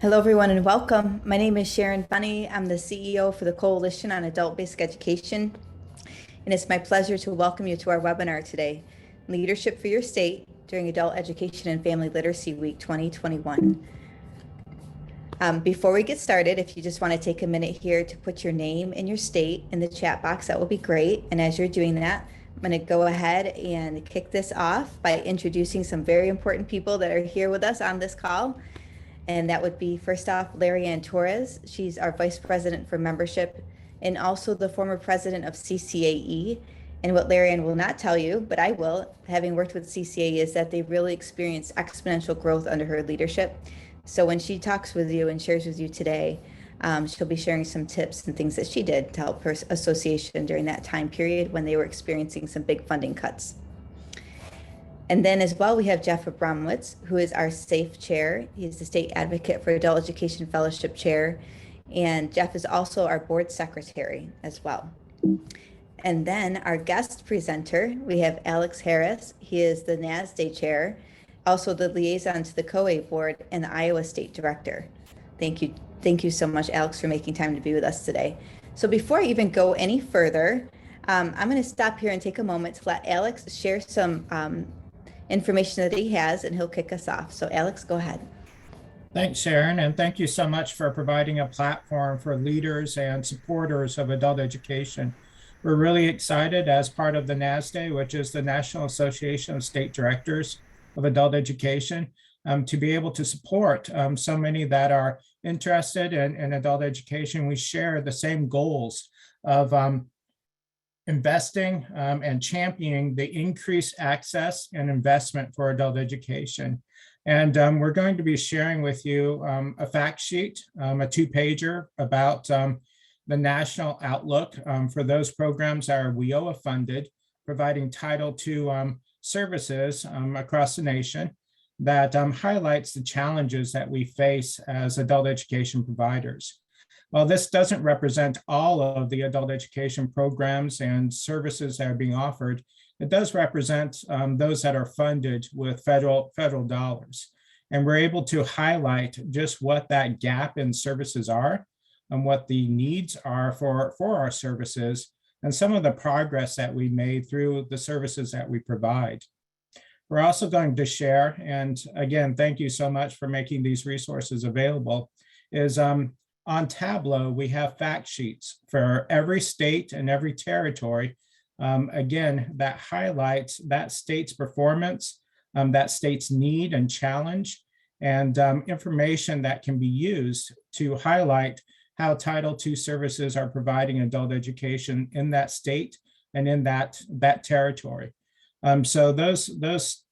Hello, everyone, and welcome. My name is Sharon Bunny. I'm the CEO for the Coalition on Adult Basic Education, and it's my pleasure to welcome you to our webinar today, Leadership for Your State during Adult Education and Family Literacy Week 2021. Before we get started, if you just want to take a minute here to put your name and your state in the chat box, that would be great. And as you're doing that, I'm going to go ahead and kick this off by introducing some very important people that are here with us on this call. And that would be, first off, Larry Ann Torres. She's our Vice President for Membership and also the former president of CCAE. And what Larry Ann will not tell you, but I will, having worked with CCAE, is that they really experienced exponential growth under her leadership. So when she talks with you and shares with you today, she'll be sharing some tips and things that she did to help her association during that time period when they were experiencing some big funding cuts. And then as well, we have Jeff Abramowitz, who is our SAFE chair. He's the State Advocate for Adult Education Fellowship Chair. And Jeff is also our board secretary as well. And then our guest presenter, we have Alex Harris. He is the NASDA chair, also the liaison to the COA board and the Iowa State Director. Thank you. Thank you so much, Alex, for making time to be with us today. So before I even go any further, I'm going to stop here and take a moment to let Alex share some information that he has, and he'll kick us off. So Alex, go ahead. Thanks, Sharon, and thank you so much for providing a platform for leaders and supporters of adult education. We're really excited as part of the NASDA, which is the National Association of State Directors of Adult Education, to be able to support so many that are interested in adult education. We share the same goals of investing and championing the increased access and investment for adult education. And we're going to be sharing with you a fact sheet, a two-pager about the national outlook for those programs that are WIOA funded, providing Title II services across the nation that highlights the challenges that we face as adult education providers. While this doesn't represent all of the adult education programs and services that are being offered, it does represent those that are funded with federal dollars. And we're able to highlight just what that gap in services are and what the needs are for our services and some of the progress that we made through the services that we provide. We're also going to share, and again, thank you so much for making these resources available, is on Tableau, we have fact sheets for every state and every territory, again, that highlights that state's performance, that state's need and challenge, and information that can be used to highlight how Title II services are providing adult education in that state and in that territory. So those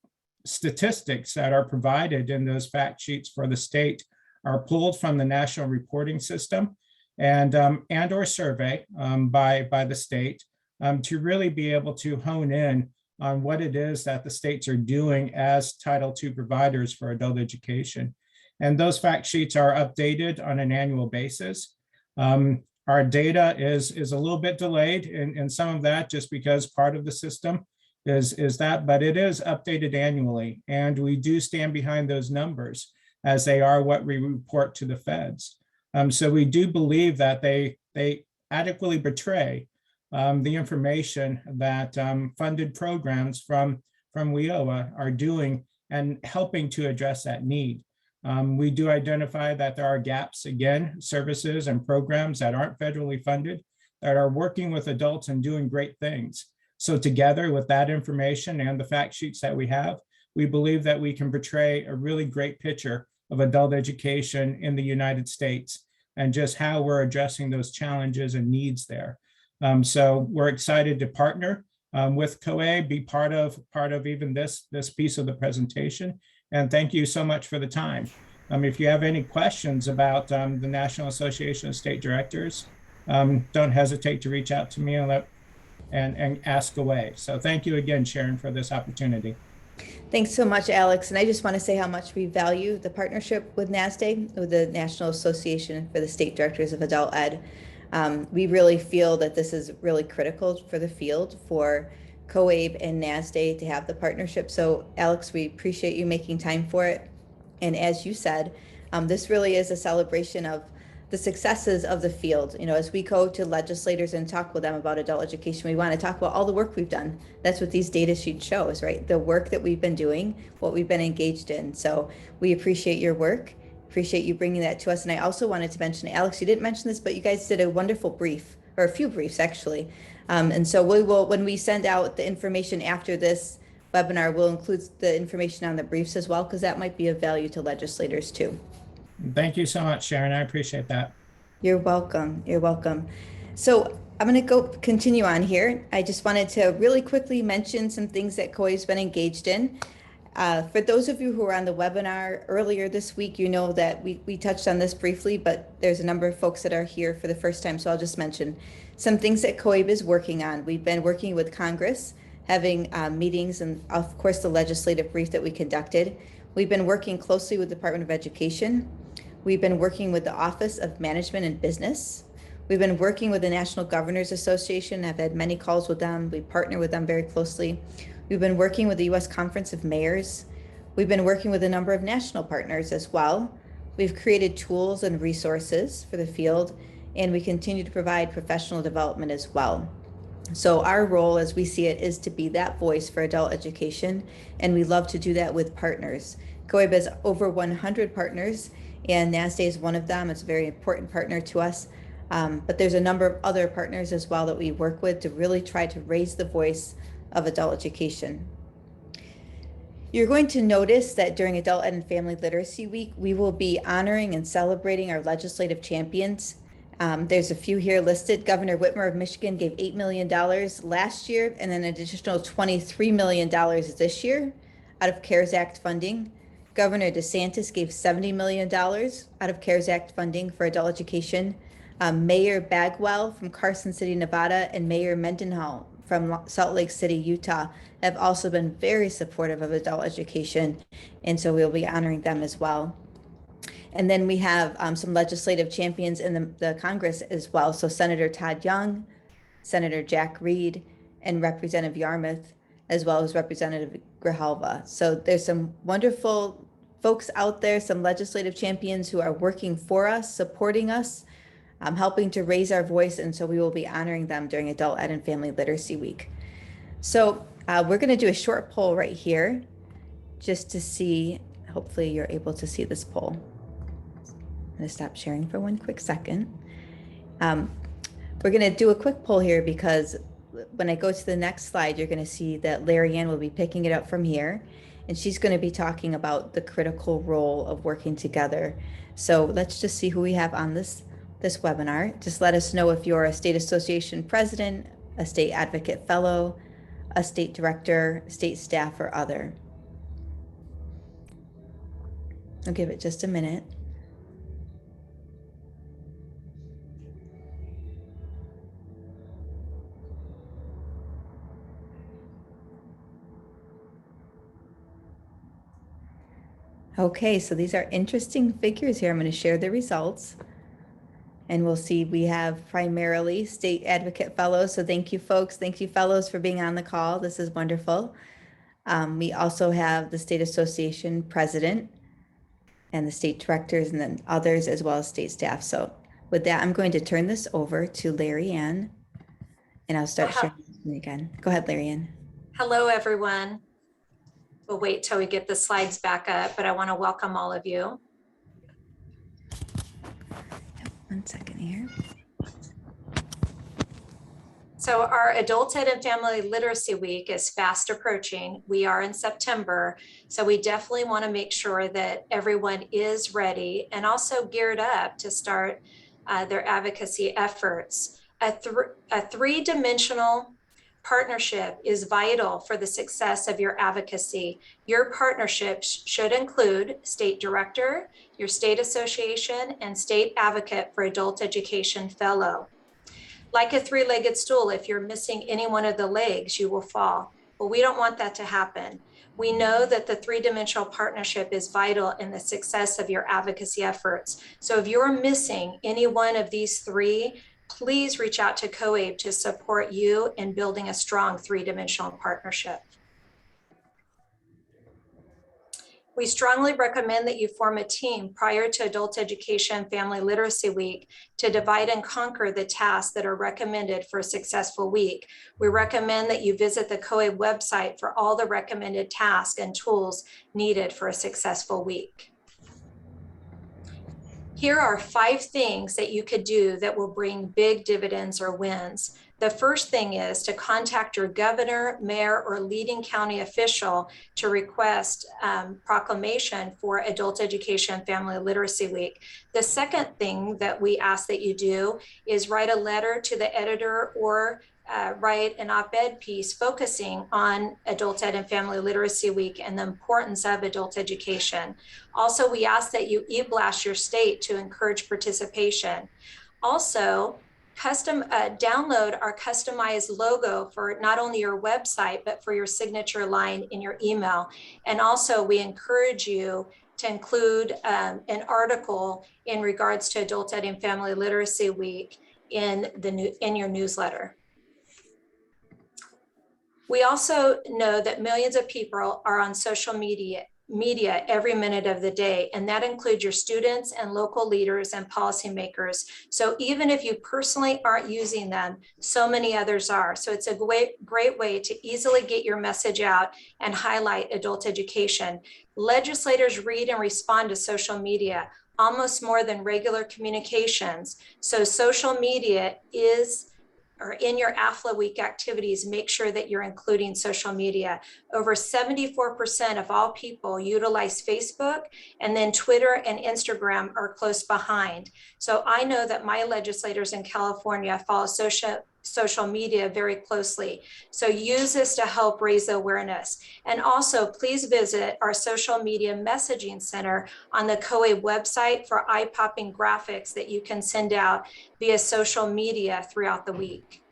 statistics that are provided in those fact sheets for the state are pulled from the national reporting system and or survey by the state to really be able to hone in on what it is that the states are doing as Title II providers for adult education. And those fact sheets are updated on an annual basis. Our data is a little bit delayed in some of that just because part of the system is that, but it is updated annually. And we do stand behind those numbers as they are what we report to the feds. So we do believe that they adequately portray the information that funded programs from WIOA are doing and helping to address that need. We do identify that there are gaps, again, services and programs that aren't federally funded that are working with adults and doing great things. So together with that information and the fact sheets that we have, we believe that we can portray a really great picture of adult education in the United States and just how we're addressing those challenges and needs there. So we're excited to partner with COA, be part of even this piece of the presentation. And thank you so much for the time. If you have any questions about the National Association of State Directors, don't hesitate to reach out to me and ask away. So thank you again, Sharon, for this opportunity. Thanks so much, Alex. And I just want to say how much we value the partnership with NASDA, with the National Association for the State Directors of Adult Ed. We really feel that this is really critical for the field, for COABE and NASDA to have the partnership. So Alex, we appreciate you making time for it. And as you said, This really is a celebration of the successes of the field. You know, as we go to legislators and talk with them about adult education, we want to talk about all the work we've done. That's what these data sheets show us, right? The work that we've been doing, what we've been engaged in. So we appreciate your work. Appreciate you bringing that to us. And I also wanted to mention, Alex, you didn't mention this, but you guys did a wonderful brief, or a few briefs actually. And so we will, when we send out the information after this webinar, we'll include the information on the briefs as well, because that might be of value to legislators too. Thank you so much, Sharon. I appreciate that. You're welcome. You're welcome. So I'm going to continue on here. I just wanted to really quickly mention some things that COE's been engaged in. For those of you who were on the webinar earlier this week, you know that we touched on this briefly, but there's a number of folks that are here for the first time. So I'll just mention some things that COEB is working on. We've been working with Congress, having meetings, and of course the legislative brief that we conducted. We've been working closely with the Department of Education. We've been working with the Office of Management and Business. We've been working with the National Governors Association. I've had many calls with them. We partner with them very closely. We've been working with the U.S. Conference of Mayors. We've been working with a number of national partners as well. We've created tools and resources for the field, and we continue to provide professional development as well. So our role, as we see it, is to be that voice for adult education, and we love to do that with partners. COEB has over 100 partners, and NASDA is one of them. It's a very important partner to us. But there's a number of other partners as well that we work with to really try to raise the voice of adult education. You're going to notice that during Adult Ed and Family Literacy Week, we will be honoring and celebrating our legislative champions. There's a few here listed. Governor Whitmer of Michigan gave $8 million last year, and then an additional $23 million this year out of CARES Act funding. Governor DeSantis gave $70 million out of CARES Act funding for adult education. Mayor Bagwell from Carson City, Nevada, and Mayor Mendenhall from Salt Lake City, Utah, have also been very supportive of adult education, and so we'll be honoring them as well. And then we have some legislative champions in the Congress as well. So Senator Todd Young, Senator Jack Reed, and Representative Yarmouth, as well as Representative Grijalva. So there's some wonderful folks out there, some legislative champions who are working for us, supporting us, helping to raise our voice, and so we will be honoring them during Adult Ed and Family Literacy Week. So we're going to do a short poll right here, just to see, hopefully you're able to see this poll. I'm going to stop sharing for one quick second. We're going to do a quick poll here because when I go to the next slide, you're going to see that Larry Ann will be picking it up from here, and she's going to be talking about the critical role of working together. So let's just see who we have on this webinar. Just let us know if you're a state association president, a state advocate fellow, a state director, state staff, or other. I'll give it just a minute. Okay, so these are interesting figures here. I'm going to share the results. And we'll see we have primarily state advocate fellows. So thank you, folks. Thank you, fellows, for being on the call. This is wonderful. We also have the state association president and the state directors, and then others, as well as state staff. So with that, I'm going to turn this over to Larry Ann, and I'll start sharing again. Go ahead, Larry Ann. Hello, everyone. We'll wait till we get the slides back up, but I want to welcome all of you. One second here. So our Adult Ed and Family Literacy Week is fast approaching. We are in September, so we definitely want to make sure that everyone is ready and also geared up to start their advocacy efforts. A three-dimensional partnership is vital for the success of your advocacy. Your partnerships should include state director, your state association, and state advocate for adult education fellow. Like a three-legged stool, if you're missing any one of the legs, you will fall. But we don't want that to happen. We know that the three-dimensional partnership is vital in the success of your advocacy efforts. So if you're missing any one of these three, please reach out to COEB to support you in building a strong three-dimensional partnership. We strongly recommend that you form a team prior to Adult Education Family Literacy Week to divide and conquer the tasks that are recommended for a successful week. We recommend that you visit the COA website for all the recommended tasks and tools needed for a successful week. Here are 5 things that you could do that will bring big dividends or wins. The first thing is to contact your governor, mayor, or leading county official to request proclamation for Adult Education Family Literacy Week. The second thing that we ask that you do is write a letter to the editor or write an op-ed piece focusing on Adult Ed and Family Literacy Week and the importance of adult education. Also, we ask that you e-blast your state to encourage participation. Also, download our customized logo for not only your website, but for your signature line in your email. And also, we encourage you to include an article in regards to Adult Ed and Family Literacy Week in your newsletter. We also know that millions of people are on social media every minute of the day, and that includes your students and local leaders and policymakers. So even if you personally aren't using them, so many others are. So it's a great way to easily get your message out and highlight adult education. Legislators read and respond to social media almost more than regular communications. So social media or in your AFLA week activities, make sure that you're including social media. Over 74% of all people utilize Facebook, and then Twitter and Instagram are close behind. So I know that my legislators in California follow social media very closely. So use this to help raise awareness. And also please visit our social media messaging center on the COA website for eye-popping graphics that you can send out via social media throughout the week.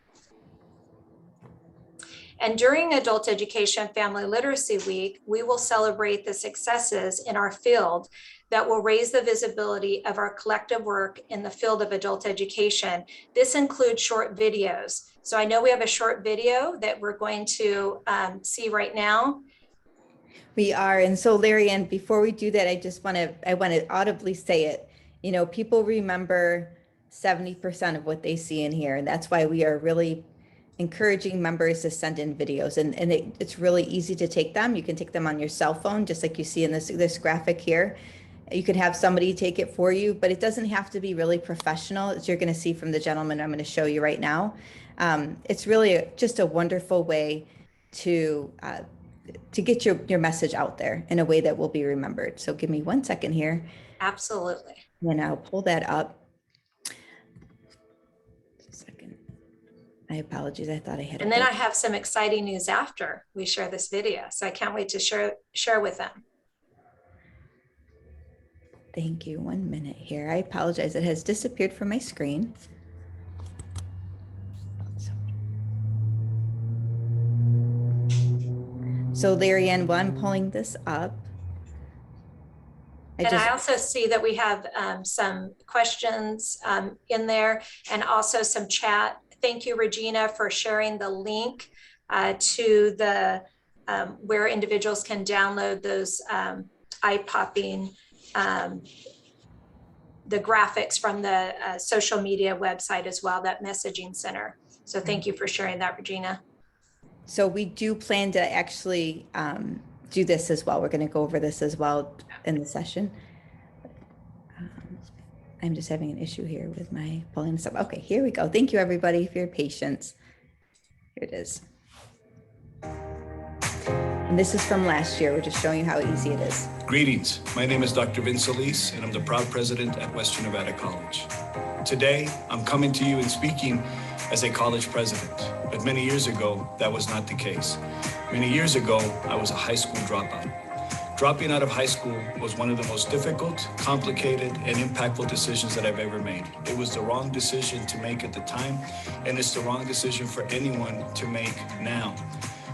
And during Adult Education Family Literacy Week, we will celebrate the successes in our field that will raise the visibility of our collective work in the field of adult education. This includes short videos. So I know we have a short video that we're going to see right now. We are. And so Larry Ann, before we do that, I want to audibly say it. You know, people remember 70% of what they see in here. And that's why we are really encouraging members to send in videos, and it's really easy to take them. You can take them on your cell phone, just like you see in this graphic here. You could have somebody take it for you, but it doesn't have to be really professional, as you're going to see from the gentleman I'm going to show you right now. It's really just a wonderful way to get your message out there in a way that will be remembered. So give me 1 second here. Absolutely. And I'll pull that up. My apologies. I thought I had it. And then I have some exciting news after we share this video. So I can't wait to share with them. Thank you. 1 minute here. I apologize. It has disappeared from my screen. So Larry Ann, while I'm pulling this up. I also see that we have some questions in there and also some chat. Thank you, Regina, for sharing the link to the where individuals can download those eye-popping the graphics from the social media website as well, that messaging center. So thank you for sharing that, Regina. So we do plan to actually do this as well. We're going to go over this as well in the session. I'm just having an issue here with my pulling this up. Okay, here we go. Thank you, everybody, for your patience. Here it is. And this is from last year. We're just showing you how easy it is. Greetings. My name is Dr. Vince Elise, and I'm the proud president at Western Nevada College. Today, I'm coming to you and speaking as a college president. But many years ago, that was not the case. Many years ago, I was a high school dropout. Dropping out of high school was one of the most difficult, complicated, and impactful decisions that I've ever made. It was the wrong decision to make at the time, and it's the wrong decision for anyone to make now.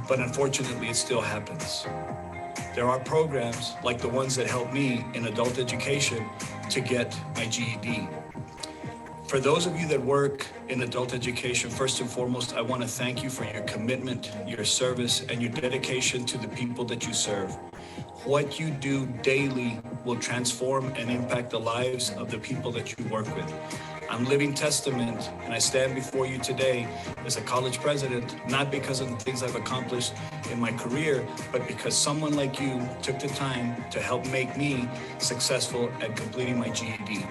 But unfortunately, it still happens. There are programs like the ones that helped me in adult education to get my GED. For those of you that work in adult education, first and foremost, I want to thank you for your commitment, your service, and your dedication to the people that you serve. What you do daily will transform and impact the lives of the people that you work with. I'm living testament, and I stand before you today as a college president, not because of the things I've accomplished in my career, but because someone like you took the time to help make me successful at completing my GED.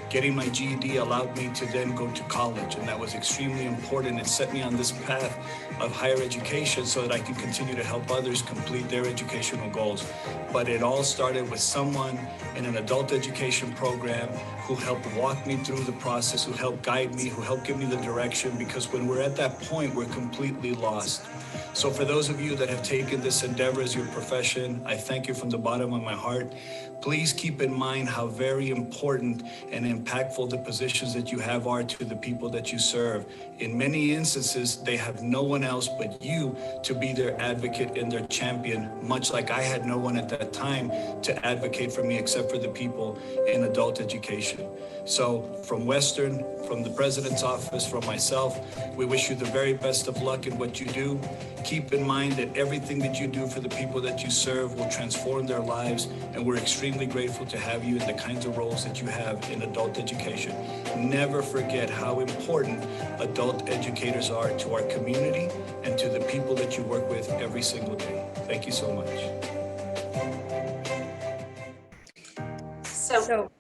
Getting my GED allowed me to then go to college, and that was extremely important. It set me on this path of higher education so that I can continue to help others complete their educational goals. But it all started with someone in an adult education program who helped walk me through the process, who helped guide me, who helped give me the direction, because when we're at that point, we're completely lost. So for those of you that have taken this endeavor as your profession, I thank you from the bottom of my heart. Please keep in mind how very important and impactful the positions that you have are to the people that you serve. In many instances, they have no one else but you to be their advocate and their champion, much like I had no one at that time to advocate for me except for the people in adult education. So from Western, from the President's office, from myself, we wish you the very best of luck in what you do. Keep in mind that everything that you do for the people that you serve will transform their lives, and we're extremely grateful to have you in the kinds of roles that you have in adult education. Never forget how important adult educators are to our community and to the people that you work with every single day. Thank you so much.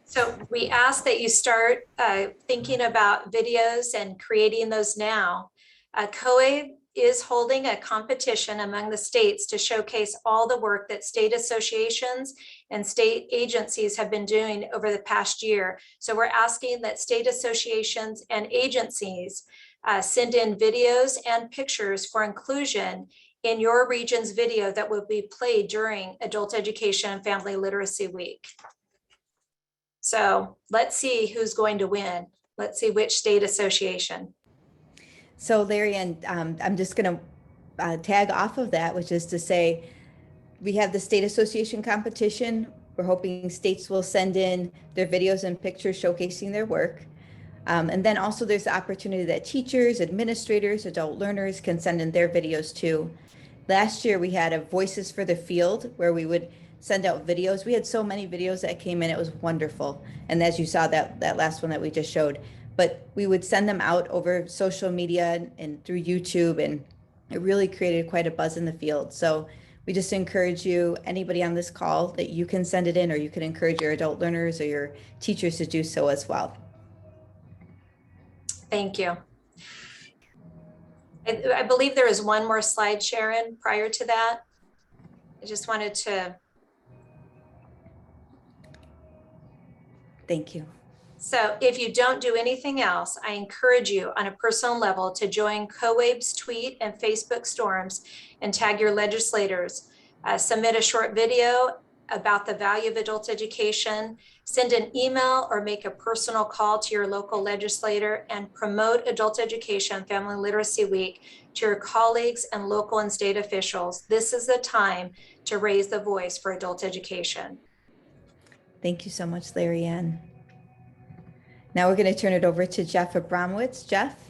So we ask that you start thinking about videos and creating those now. COABE is holding a competition among the states to showcase all the work that state associations and state agencies have been doing over the past year. So we're asking that state associations and agencies send in videos and pictures for inclusion in your region's video that will be played during Adult Education and Family Literacy Week. So let's see who's going to win. Let's see which state association. So Larry, and I'm just going to tag off of that, which is to say, we have the state association competition. We're hoping states will send in their videos and pictures showcasing their work. And then also there's the opportunity that teachers, administrators, adult learners can send in their videos too. Last year we had a Voices for the Field where we would send out videos. We had so many videos that came in, it was wonderful. And as you saw that last one that we just showed, but we would send them out over social media and through YouTube, and it really created quite a buzz in the field. So we just encourage you, anybody on this call, that you can send it in, or you can encourage your adult learners or your teachers to do so as well. Thank you. I believe there is one more slide, Sharon, prior to that. I just wanted to. Thank you. So if you don't do anything else, I encourage you on a personal level to join COABE's tweet and Facebook storms and tag your legislators. Submit a short video about the value of adult education, send an email or make a personal call to your local legislator, and promote Adult Education Family Literacy Week to your colleagues and local and state officials. This is the time to raise the voice for adult education. Thank you so much, Larry Ann. Now we're going to turn it over to Jeff Abramowitz. Jeff?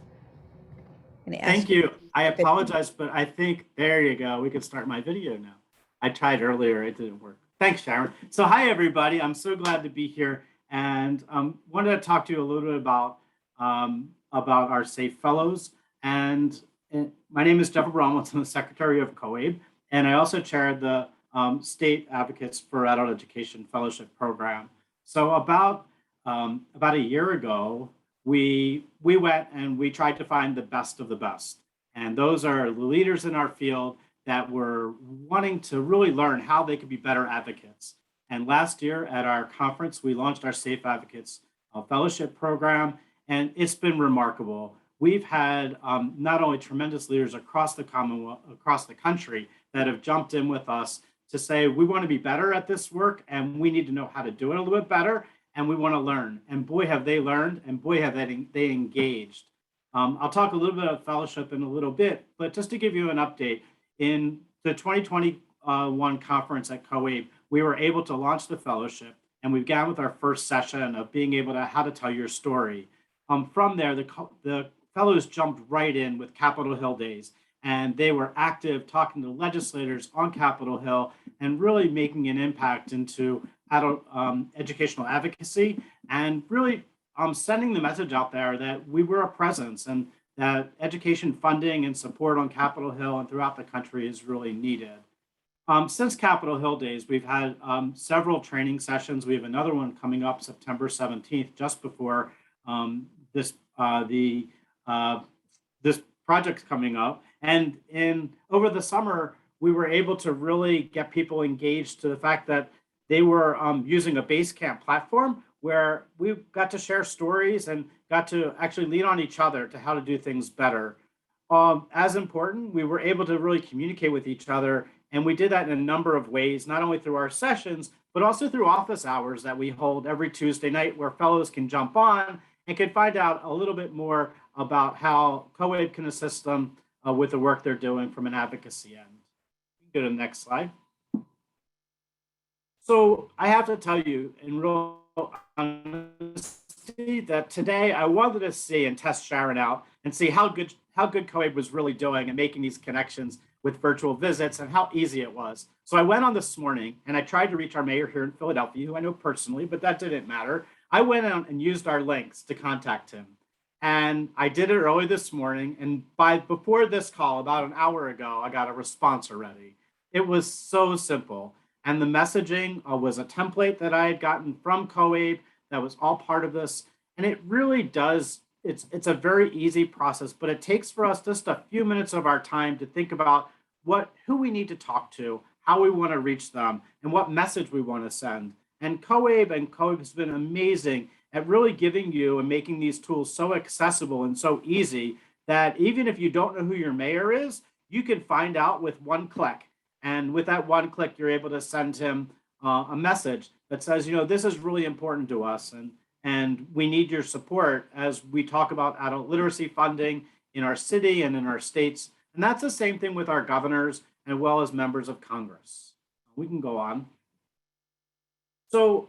Thank you. I apologize, but I think, there you go. We can start my video now. I tried earlier, it didn't work. Thanks, Sharon. So hi, everybody. I'm so glad to be here, and wanted to talk to you a little bit about our SAFE Fellows. And my name is Jeff Abramowitz. I'm the Secretary of COABE, and I also chair the State Advocates for Adult Education Fellowship Program. So about a year ago, we went and we tried to find the best of the best. And those are the leaders in our field that were wanting to really learn how they could be better advocates. And last year at our conference, we launched our Safe Advocates Fellowship Program, and it's been remarkable. We've had not only tremendous leaders across the Commonwealth, across the country, that have jumped in with us to say, we want to be better at this work, and we need to know how to do it a little bit better, and we want to learn. And boy, have they learned, and boy, have they engaged. I'll talk a little bit about fellowship in a little bit, but just to give you an update, in the 2021 conference at COABE, we were able to launch the fellowship, and we began with our first session of being able to how to tell your story. From there, the fellows jumped right in with Capitol Hill Days, and they were active talking to legislators on Capitol Hill and really making an impact into adult educational advocacy, and really sending the message out there that we were a presence and that education funding and support on Capitol Hill and throughout the country is really needed. Since Capitol Hill days, we've had several training sessions. We have another one coming up September 17th, just before this project's coming up. And over the summer, we were able to really get people engaged to the fact that they were using a Basecamp platform where we got to share stories and got to actually lean on each other to how to do things better. As important, we were able to really communicate with each other, and we did that in a number of ways, not only through our sessions, but also through office hours that we hold every Tuesday night, where fellows can jump on and can find out a little bit more about how COABE can assist them with the work they're doing from an advocacy end. Go to the next slide. So I have to tell you in real honesty that today I wanted to see and test Sharon out and see how good COABE was really doing and making these connections with virtual visits and how easy it was. So I went on this morning and I tried to reach our mayor here in Philadelphia, who I know personally, but that didn't matter. I went out and used our links to contact him. And I did it early this morning. And before this call, about an hour ago, I got a response already. It was so simple. And the messaging was a template that I had gotten from COABE that was all part of this. And it really does, it's a very easy process, but it takes for us just a few minutes of our time to think about who we need to talk to, how we want to reach them, and what message we want to send. And COABE has been amazing at really giving you and making these tools so accessible and so easy that even if you don't know who your mayor is, you can find out with one click. And with that one click, you're able to send him a message that says, this is really important to us, and we need your support as we talk about adult literacy funding in our city and in our states. And that's the same thing with our governors as well as members of Congress. We can go on. So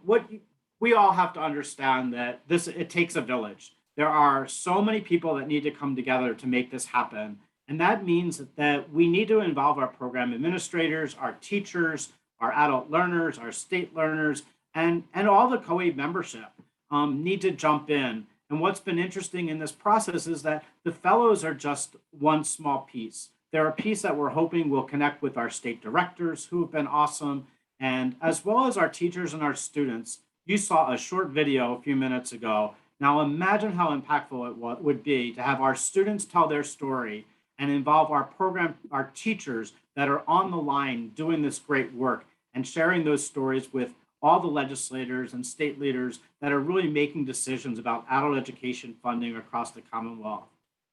we all have to understand that it takes a village. There are so many people that need to come together to make this happen. And that means that we need to involve our program administrators, our teachers, our adult learners, our state learners, and all the COABE membership need to jump in. And what's been interesting in this process is that the fellows are just one small piece. They're a piece that we're hoping will connect with our state directors, who have been awesome, and as well as our teachers and our students. You saw a short video a few minutes ago. Now imagine how impactful it would be to have our students tell their story and involve our teachers that are on the line doing this great work and sharing those stories with all the legislators and state leaders that are really making decisions about adult education funding across the Commonwealth.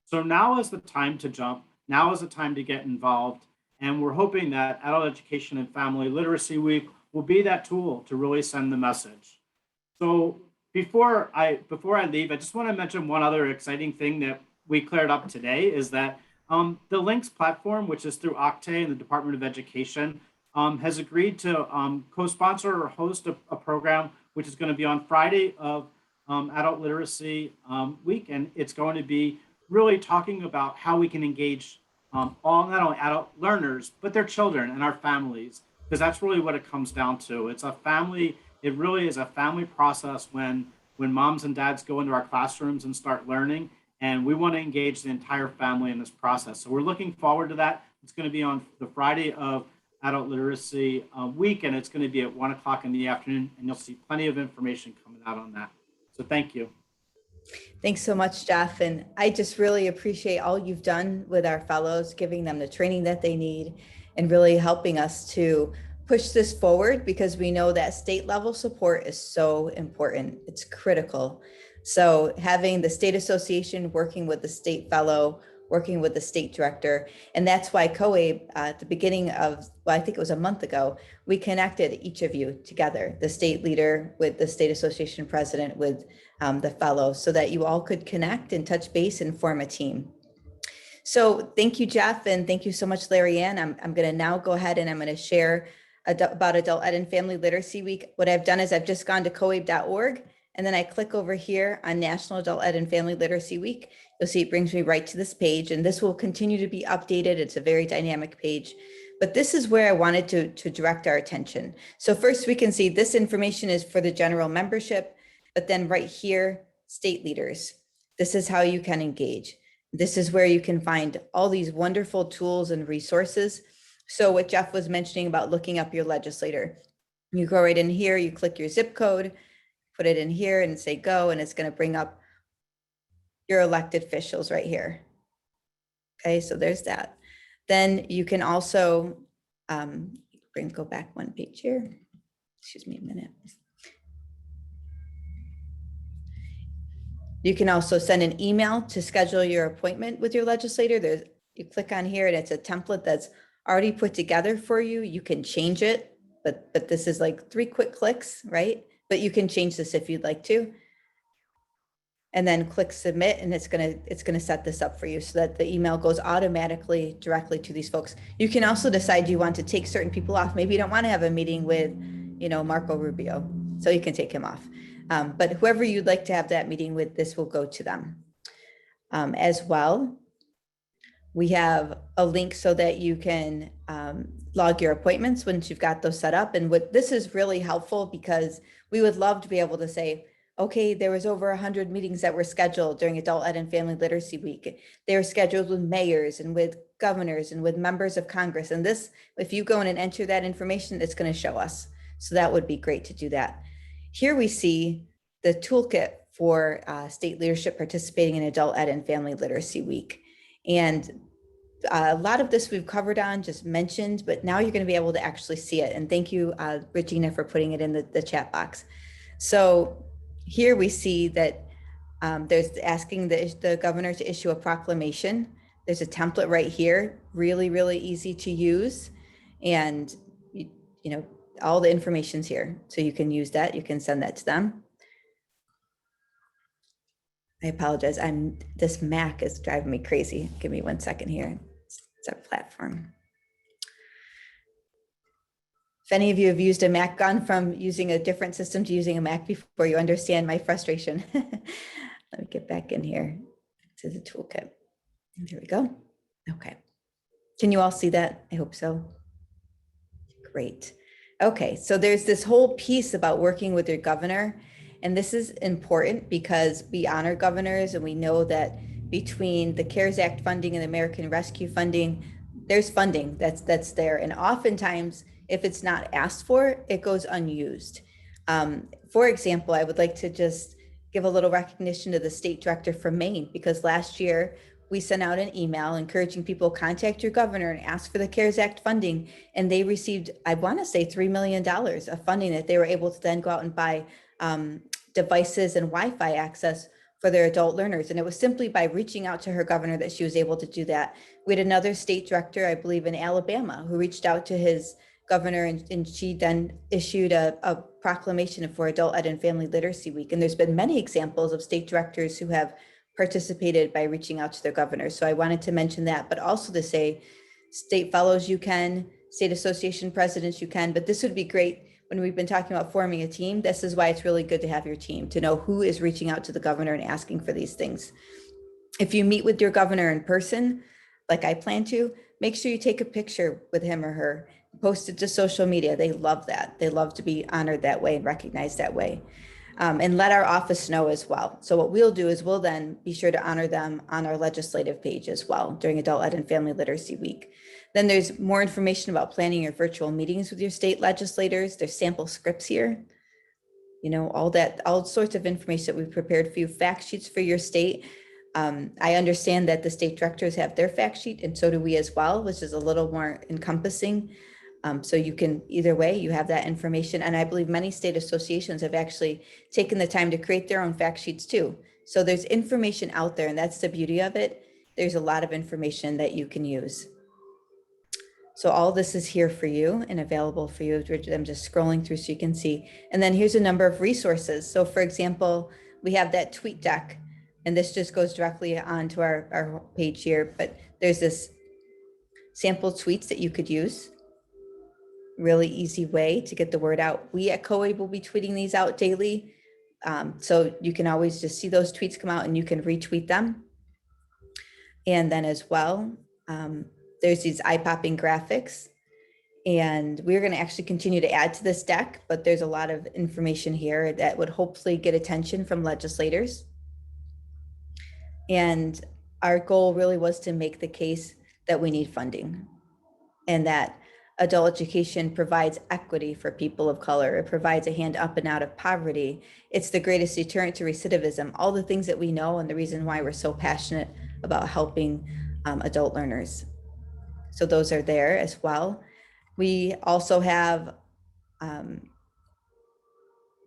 So now is the time to jump. Now is the time to get involved. And we're hoping that Adult Education and Family Literacy Week will be that tool to really send the message. So before I leave, I just want to mention one other exciting thing that we cleared up today is that the Links platform, which is through Octane and the Department of Education, has agreed to co-sponsor or host a program which is going to be on Friday of Adult Literacy Week. And it's going to be really talking about how we can engage not only adult learners, but their children and our families, because that's really what it comes down to. It really is a family process when moms and dads go into our classrooms and start learning. And we want to engage the entire family in this process. So we're looking forward to that. It's going to be on the Friday of Adult Literacy Week, and it's going to be at 1 o'clock in the afternoon, and you'll see plenty of information coming out on that. So thank you. Thanks so much, Jeff. And I just really appreciate all you've done with our fellows, giving them the training that they need and really helping us to push this forward, because we know that state level support is so important. It's critical. So having the state association working with the state fellow, working with the state director, and that's why COABE at the beginning of, I think it was a month ago, we connected each of you together, the state leader with the state association president with the fellow, so that you all could connect and touch base and form a team. So thank you, Jeff, and thank you so much, Larry Ann. I'm going to now go ahead and I'm going to share about Adult Ed and Family Literacy Week. What I've done is I've just gone to coabe.org and then I click over here on National Adult Ed and Family Literacy Week. You'll see it brings me right to this page, and this will continue to be updated. It's a very dynamic page, but this is where I wanted to direct our attention. So first we can see this information is for the general membership, but then right here, state leaders. This is how you can engage. This is where you can find all these wonderful tools and resources. So what Jeff was mentioning about looking up your legislator, you go right in here, you click your zip code, put it in here and say go, and it's going to bring up your elected officials right here. Okay, so there's that. Then you can also go back one page here. Excuse me a minute. You can also send an email to schedule your appointment with your legislator. You click on here and it's a template that's already put together for you. You can change it, but this is like 3 quick clicks, right? But you can change this if you'd like to. And then click submit, and it's gonna set this up for you so that the email goes automatically directly to these folks. You can also decide you want to take certain people off. Maybe you don't want to have a meeting with, Marco Rubio, so you can take him off. But whoever you'd like to have that meeting with, this will go to them. As well, we have a link so that you can log your appointments once you've got those set up. And this is really helpful because we would love to be able to say, okay, there was over 100 meetings that were scheduled during Adult Ed and Family Literacy Week. They were scheduled with mayors and with governors and with members of Congress. And this, if you go in and enter that information, it's going to show us. So that would be great to do that. Here we see the toolkit for state leadership participating in Adult Ed and Family Literacy Week. And a lot of this we've covered on, just mentioned, but now you're going to be able to actually see it. And thank you, Regina, for putting it in the chat box. So here we see that there's asking the governor to issue a proclamation. There's a template right here, really, really easy to use. And, all the information's here. So you can use that. You can send that to them. I apologize. This Mac is driving me crazy. Give me 1 second here. It's our platform. If any of you have used a Mac, gone from using a different system to using a Mac before, you understand my frustration. Let me get back in here to the toolkit. There we go. Okay. Can you all see that? I hope so. Great. Okay, so there's this whole piece about working with your governor. And this is important because we honor governors, and we know that between the CARES Act funding and the American Rescue funding, there's funding that's there. And oftentimes, if it's not asked for, it goes unused. For example, I would like to just give a little recognition to the state director from Maine, because last year we sent out an email encouraging people to contact your governor and ask for the CARES Act funding. And they received, I want to say $3 million of funding that they were able to then go out and buy devices and Wi-Fi access for their adult learners. And it was simply by reaching out to her governor that she was able to do that. We had another state director, I believe in Alabama, who reached out to his governor, and she then issued a proclamation for Adult Ed and Family Literacy Week. And there's been many examples of state directors who have participated by reaching out to their governors. So I wanted to mention that, but also to say state fellows you can, state association presidents you can, but this would be great when we've been talking about forming a team. This is why it's really good to have your team, to know who is reaching out to the governor and asking for these things. If you meet with your governor in person, like I plan to, make sure you take a picture with him or her, post it to social media. They love that. They love to be honored that way and recognized that way. And let our office know as well. So what we'll do is we'll then be sure to honor them on our legislative page as well during Adult Ed and Family Literacy Week. Then there's more information about planning your virtual meetings with your state legislators. There's sample scripts here. All sorts of information that we've prepared for you, fact sheets for your state. I understand that the state directors have their fact sheet, and so do we as well, which is a little more encompassing. So you can, either way, you have that information. And I believe many state associations have actually taken the time to create their own fact sheets too. So there's information out there, and that's the beauty of it. There's a lot of information that you can use. So all this is here for you and available for you. I'm just scrolling through so you can see. And then here's a number of resources. So for example, we have that tweet deck, and this just goes directly onto our page here, but there's this sample tweets that you could use. Really easy way to get the word out. We at COABE will be tweeting these out daily. So you can always just see those tweets come out and you can retweet them. And then as well, there's these eye-popping graphics. And we're going to actually continue to add to this deck, but there's a lot of information here that would hopefully get attention from legislators. And our goal really was to make the case that we need funding and that adult education provides equity for people of color. It provides a hand up and out of poverty. It's the greatest deterrent to recidivism, all the things that we know and the reason why we're so passionate about helping adult learners. So those are there as well. We also have the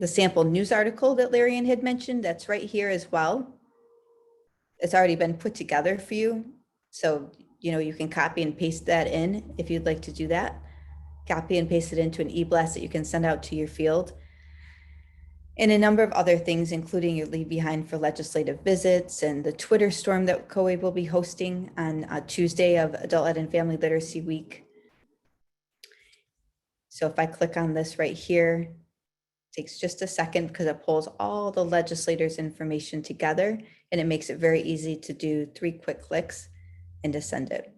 sample news article that Larry Ann had mentioned. That's right here as well. It's already been put together for you. So, you can copy and paste that in if you'd like to do that. Copy and paste it into an e-blast that you can send out to your field. And a number of other things, including your leave behind for legislative visits and the Twitter storm that COABE will be hosting on Tuesday of Adult Ed and Family Literacy Week. So if I click on this right here, it takes just a second because it pulls all the legislators' information together and it makes it very easy to do 3 quick clicks and to send it.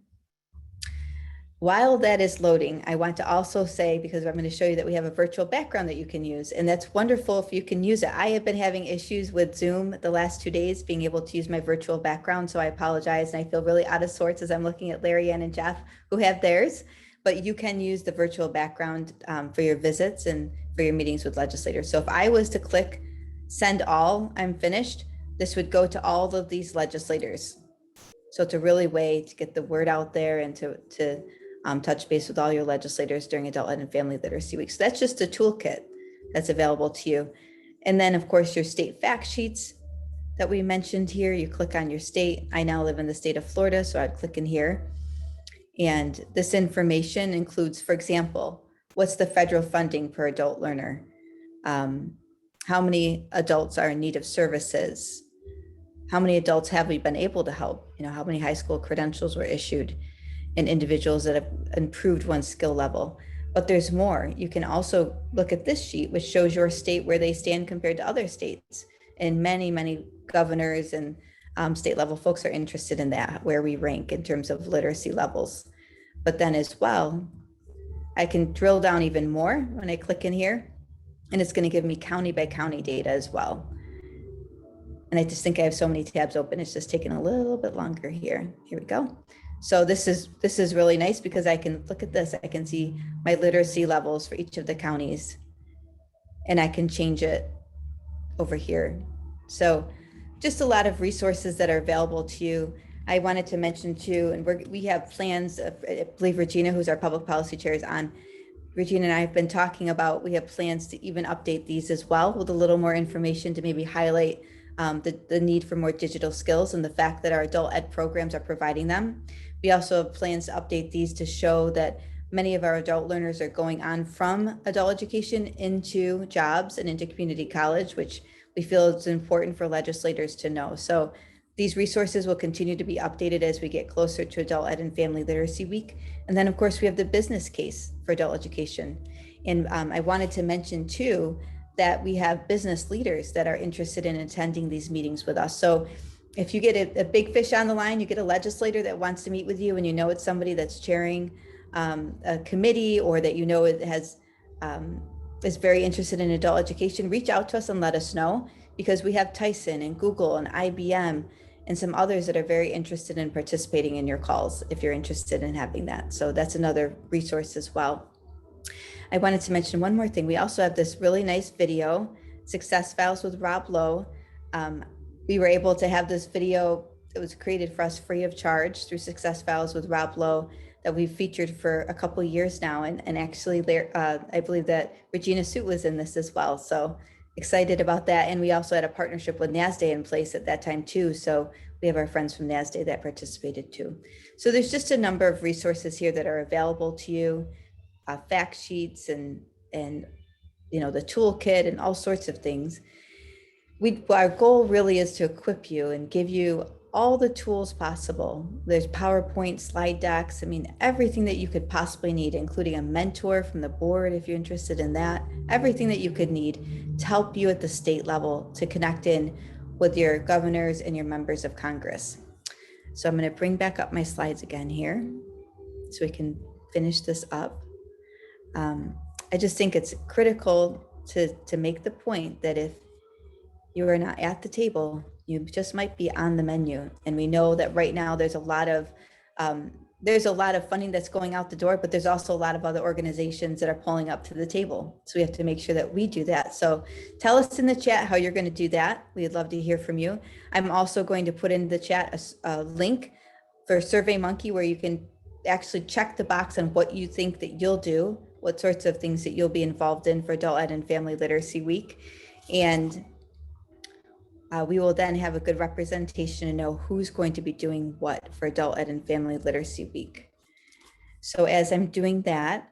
While that is loading, I want to also say, because I'm going to show you that we have a virtual background that you can use, and that's wonderful if you can use it. I have been having issues with Zoom the last 2 days being able to use my virtual background, so I apologize, and I feel really out of sorts as I'm looking at Larry Ann and Jeff who have theirs, but you can use the virtual background for your visits and for your meetings with legislators. So if I was to click send all, I'm finished, this would go to all of these legislators. So it's a really way to get the word out there and to touch base with all your legislators during Adult Ed and Family Literacy Week. So that's just a toolkit that's available to you. And then of course your state fact sheets that we mentioned here, you click on your state. I now live in the state of Florida, so I'd click in here. And this information includes, for example, what's the federal funding per adult learner? How many adults are in need of services? How many adults have we been able to help? How many high school credentials were issued? And individuals that have improved one's skill level. But there's more. You can also look at this sheet, which shows your state where they stand compared to other states. And many, many governors and state level folks are interested in that, where we rank in terms of literacy levels. But then as well, I can drill down even more when I click in here, and it's going to give me county by county data as well. And I just think I have so many tabs open. It's just taking a little bit longer here. Here we go. So this is really nice because I can look at this. I can see my literacy levels for each of the counties, and I can change it over here. So just a lot of resources that are available to you. I wanted to mention too, and we have plans, I believe Regina, who's our public policy chair, is on. Regina and I have been talking about, we have plans to even update these as well with a little more information to maybe highlight the need for more digital skills and the fact that our adult ed programs are providing them. We also have plans to update these to show that many of our adult learners are going on from adult education into jobs and into community college, which we feel is important for legislators to know. So these resources will continue to be updated as we get closer to Adult Ed and Family Literacy Week. And then of course we have the business case for adult education. And I wanted to mention too, that we have business leaders that are interested in attending these meetings with us. So if you get a big fish on the line, you get a legislator that wants to meet with you and it's somebody that's chairing a committee or that it has is very interested in adult education, reach out to us and let us know, because we have Tyson and Google and IBM and some others that are very interested in participating in your calls if you're interested in having that. So that's another resource as well. I wanted to mention one more thing. We also have this really nice video, Success Files with Rob Lowe. We were able to have this video that was created for us free of charge through Success Files with Rob Lowe that we've featured for a couple of years now. And actually I believe that Regina Suit was in this as well. So excited about that. And we also had a partnership with NASDA in place at that time too. So we have our friends from NASDA that participated too. So there's just a number of resources here that are available to you, fact sheets and the toolkit and all sorts of things. Our goal really is to equip you and give you all the tools possible. There's PowerPoint, slide decks, I mean, everything that you could possibly need, including a mentor from the board if you're interested in that, everything that you could need to help you at the state level to connect in with your governors and your members of Congress. So I'm going to bring back up my slides again here so we can finish this up. I just think it's critical to make the point that if you are not at the table, you just might be on the menu. And we know that right now there's a lot of funding that's going out the door, but there's also a lot of other organizations that are pulling up to the table. So we have to make sure that we do that. So tell us in the chat how you're going to do that. We'd love to hear from you. I'm also going to put in the chat a link for SurveyMonkey where you can actually check the box on what you think that you'll do, what sorts of things that you'll be involved in for Adult Ed and Family Literacy Week. And we will then have a good representation and know who's going to be doing what for Adult Ed and Family Literacy Week. So as I'm doing that,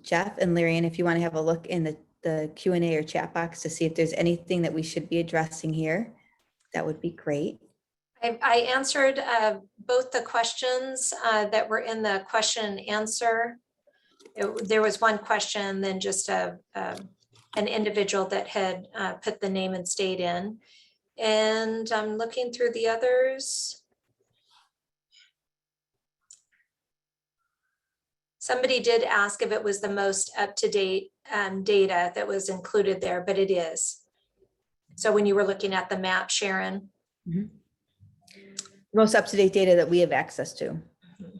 Jeff and Larian, if you want to have a look in the Q&A or chat box to see if there's anything that we should be addressing here, that would be great. I answered both the questions that were in the question and answer. There was one question, then just an individual that had put the name and state in. And I'm looking through the others. Somebody did ask if it was the most up-to-date data that was included there, but it is. So when you were looking at the map, Sharon. Mm-hmm. Most up-to-date data that we have access to. Mm-hmm.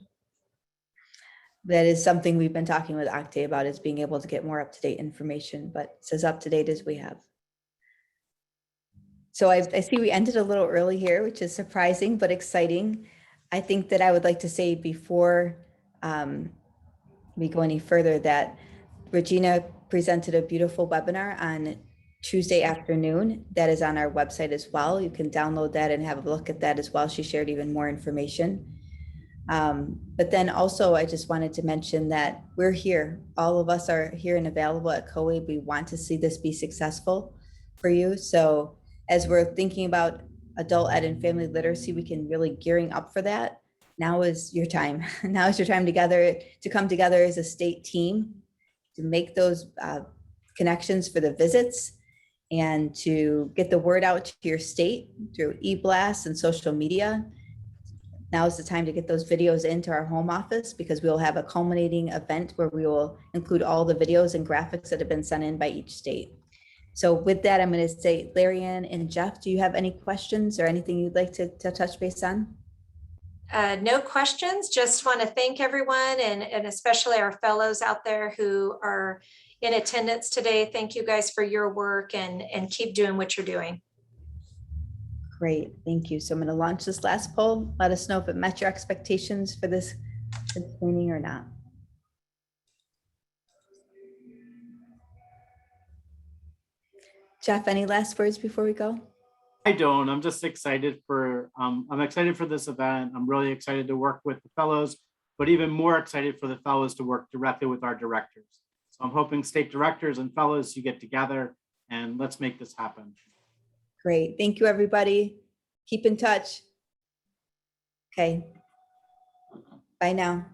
That is something we've been talking with Octave about, is being able to get more up-to-date information, but it's as up-to-date as we have. So I see we ended a little early here, which is surprising, but exciting. I think that I would like to say before we go any further that Regina presented a beautiful webinar on Tuesday afternoon. That is on our website as well. You can download that and have a look at that as well. She shared even more information. But then also, I just wanted to mention that we're here. All of us are here and available at COABE. We want to see this be successful for you. So as we're thinking about adult ed and family literacy, we can really gearing up for that. Now is your time. Now is your time to come together as a state team to make those connections for the visits and to get the word out to your state through e-blasts and social media. Now is the time to get those videos into our home office, because we will have a culminating event where we will include all the videos and graphics that have been sent in by each state. So with that, I'm going to say, Larian and Jeff, do you have any questions or anything you'd like to touch base on? No questions. Just want to thank everyone and especially our fellows out there who are in attendance today. Thank you guys for your work and keep doing what you're doing. Great, thank you. So I'm going to launch this last poll. Let us know if it met your expectations for this training or not. Jeff, any last words before we go? I don't. I'm just excited for I'm excited for this event. I'm really excited to work with the fellows, but even more excited for the fellows to work directly with our directors. So I'm hoping state directors and fellows, you get together and let's make this happen. Great. Thank you, everybody. Keep in touch. Okay. Bye now.